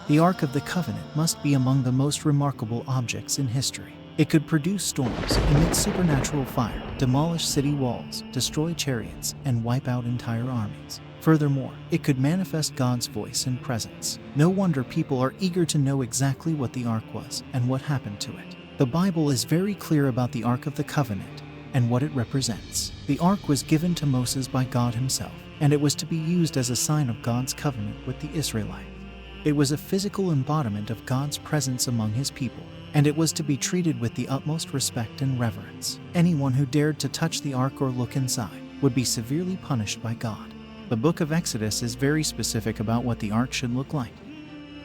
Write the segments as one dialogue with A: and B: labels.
A: The Ark of the Covenant must be among the most remarkable objects in history. It could produce storms, emit supernatural fire, demolish city walls, destroy chariots, and wipe out entire armies. Furthermore, it could manifest God's voice and presence. No wonder people are eager to know exactly what the Ark was and what happened to it. The Bible is very clear about the Ark of the Covenant and what it represents. The Ark was given to Moses by God himself, and it was to be used as a sign of God's covenant with the Israelites. It was a physical embodiment of God's presence among his people, and it was to be treated with the utmost respect and reverence. Anyone who dared to touch the Ark or look inside would be severely punished by God. The book of Exodus is very specific about what the Ark should look like.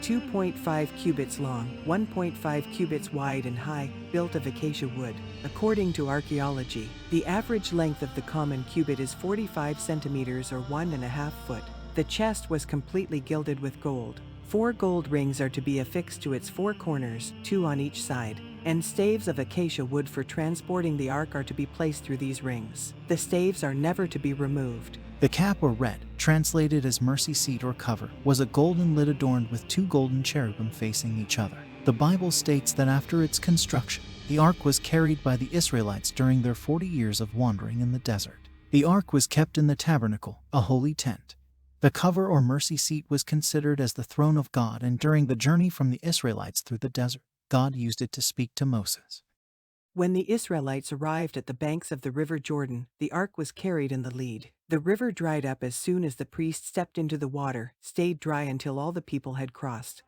B: 2.5 cubits long, 1.5 cubits wide and high, built of acacia wood. According to archaeology, the average length of the common cubit is 45 centimeters or 1.5 foot. The chest was completely gilded with gold. 4 gold rings are to be affixed to its 4 corners, 2 on each side, and staves of acacia wood for transporting the ark are to be placed through these rings. The staves are never to be removed.
A: The cap or red, translated as mercy seat or cover, was a golden lid adorned with 2 golden cherubim facing each other. The Bible states that after its construction, the ark was carried by the Israelites during their 40 years of wandering in the desert. The ark was kept in the tabernacle, a holy tent. The cover or mercy seat was considered as the throne of God, and during the journey from the Israelites through the desert, God used it to speak to Moses.
B: When the Israelites arrived at the banks of the river Jordan, the ark was carried in the lead. The river dried up as soon as the priest stepped into the water, stayed dry until all the people had crossed.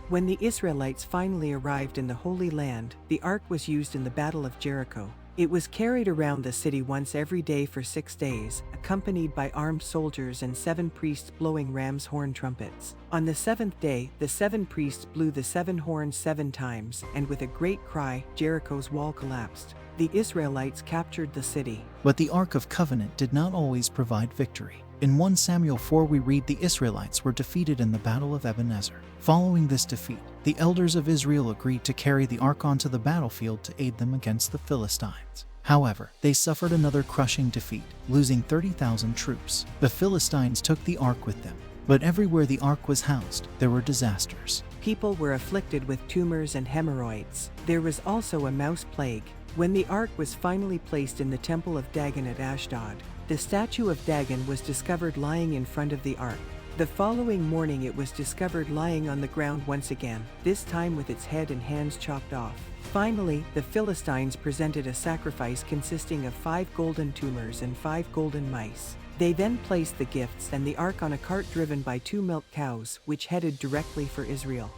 B: When the Israelites finally arrived in the Holy Land, the ark was used in the Battle of Jericho. It was carried around the city once every day for 6 days, accompanied by armed soldiers and 7 priests blowing ram's horn trumpets. On the 7th day, the 7 priests blew the 7 horns 7 times, and with a great cry, Jericho's wall collapsed. The Israelites captured the city.
A: But the Ark of Covenant did not always provide victory. In 1 Samuel 4 we read the Israelites were defeated in the Battle of Ebenezer. Following this defeat, the elders of Israel agreed to carry the ark onto the battlefield to aid them against the Philistines. However, they suffered another crushing defeat, losing 30,000 troops. The Philistines took the ark with them, but everywhere the ark was housed, there were disasters.
B: People were afflicted with tumors and hemorrhoids. There was also a mouse plague. When the ark was finally placed in the temple of Dagon at Ashdod, the statue of Dagon was discovered lying in front of the ark. The following morning it was discovered lying on the ground once again, this time with its head and hands chopped off. Finally, the Philistines presented a sacrifice consisting of 5 golden tumors and 5 golden mice. They then placed the gifts and the ark on a cart driven by 2 milk cows, which headed directly for Israel.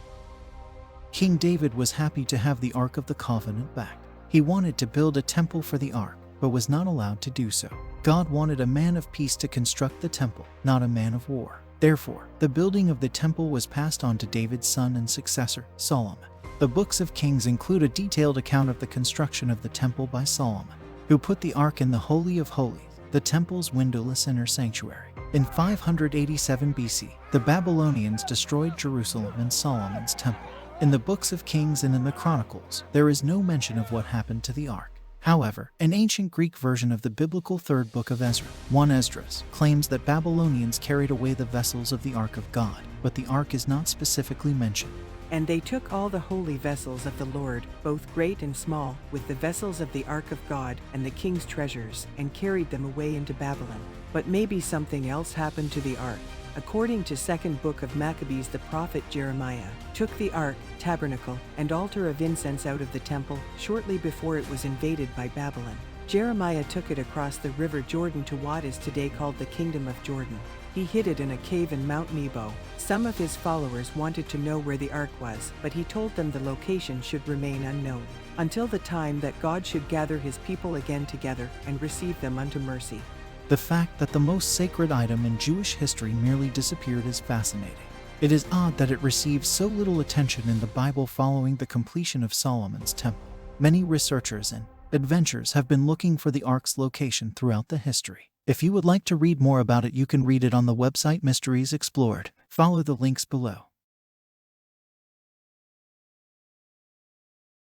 A: King David was happy to have the Ark of the Covenant back. He wanted to build a temple for the ark, but was not allowed to do so. God wanted a man of peace to construct the temple, not a man of war. Therefore, the building of the temple was passed on to David's son and successor, Solomon. The books of Kings include a detailed account of the construction of the temple by Solomon, who put the ark in the Holy of Holies, the temple's windowless inner sanctuary. In 587 BC, the Babylonians destroyed Jerusalem and Solomon's temple. In the books of Kings and in the Chronicles, there is no mention of what happened to the ark. However, an ancient Greek version of the biblical third book of Ezra, 1 Esdras, claims that Babylonians carried away the vessels of the Ark of God, but the ark is not specifically mentioned.
B: And they took all the holy vessels of the Lord, both great and small, with the vessels of the ark of God and the king's treasures, and carried them away into Babylon. But maybe something else happened to the ark. According to 2nd book of Maccabees, the prophet Jeremiah took the ark, tabernacle, and altar of incense out of the temple shortly before it was invaded by Babylon. Jeremiah took it across the river Jordan to what is today called the Kingdom of Jordan. He hid it in a cave in Mount Nebo. Some of his followers wanted to know where the ark was, but he told them the location should remain unknown, until the time that God should gather his people again together and receive them unto mercy.
A: The fact that the most sacred item in Jewish history merely disappeared is fascinating. It is odd that it received so little attention in the Bible following the completion of Solomon's temple. Many researchers and adventurers have been looking for the ark's location throughout the history. If you would like to read more about it, you can read it on the website Mysteries Explored. Follow the links below.